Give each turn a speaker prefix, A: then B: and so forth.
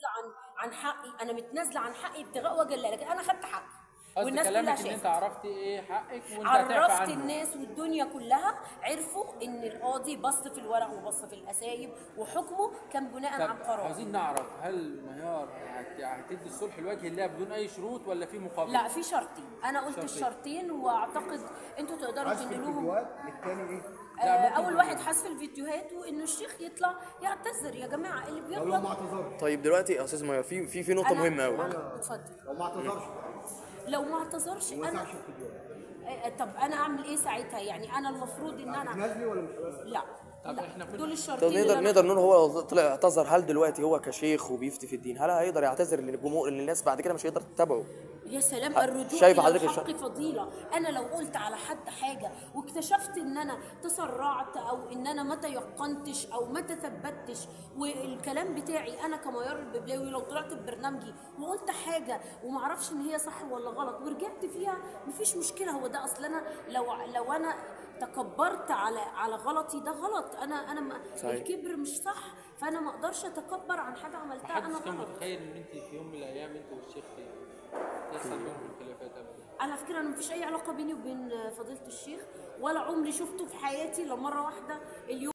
A: متنازله عن حقي، انا متنازله عن حقي ابتغاء وجه الله، لكن انا خدت حقي
B: قصد
A: والناس كلها
B: كلامك ان انت
A: شافت.
B: عرفتي ايه حقك وانت هتعفي
A: عرفت
B: عنه.
A: الناس والدنيا كلها عرفوا ان القاضي بص في الورق وبص في الاسايب، وحكمه كان بناء
B: طب
A: عن قرار.
B: عايزين نعرف، هل ميار هتدي الصلح لوجه الله بدون اي شروط ولا في مقابل؟
A: لا، في شرطين، انا قلت
B: شرطين.
A: الشرطين واعتقد انتوا تقدروا
C: حذف
A: تنقلوهم.
C: الفيديوهات الثاني ايه؟
B: لا ممكن
A: اول واحد حذف الفيديوهات، وانه الشيخ يطلع يعتذر. يا جماعه اللي
C: لو
A: بيغلط.
C: ما اعتذرش.
D: طيب دلوقتي يا استاذ ميار في نقطه مهمه قوي.
A: اتفضل.
C: لو ما اعتذرش
A: لو ما اعتذرش
C: ما
A: انا
C: ينفعش الفيديوهات.
A: طب انا اعمل ايه ساعتها؟ يعني انا المفروض ان انا
C: نازلي ولا مش نازلي؟
A: لا.
B: طب
A: لا،
B: احنا
A: دول
D: طب
A: الشرطين
D: نقدر
A: اللي
D: نقدر نقول هو لو طلع اعتذر، هل دلوقتي هو كشيخ وبيفتي في الدين هل هيقدر يعتذر للجمهور ان الناس بعد كده مش هيقدر تتابعه؟
A: يا سلام، الرجوع
D: شايفة
A: الى
D: حضرتك
A: الحق فضيله. انا لو قلت على حد حاجه واكتشفت ان انا تسرعت، او ان انا ما تيقنتش او ما تثبتش، والكلام بتاعي انا كميار الببلاوي لو طلعت ببرنامجي وقلت حاجه وما اعرفش ان هي صح ولا غلط ورجعت فيها، مفيش مشكله. هو ده اصل انا لو انا تكبرت على غلطي، ده غلط. انا
D: صحيح.
A: الكبر مش صح، فانا ما اقدرش اتكبر عن حاجه عملتها انا
B: محدش كان
A: غلط.
B: متخيل ان انت في يوم من الايام انت والشيخ يحصل بينكم خلافات ابدا.
A: على فكره انا مفيش اي علاقه بيني وبين فضيله الشيخ، ولا عمري شفته في حياتي الا مره واحده اليوم.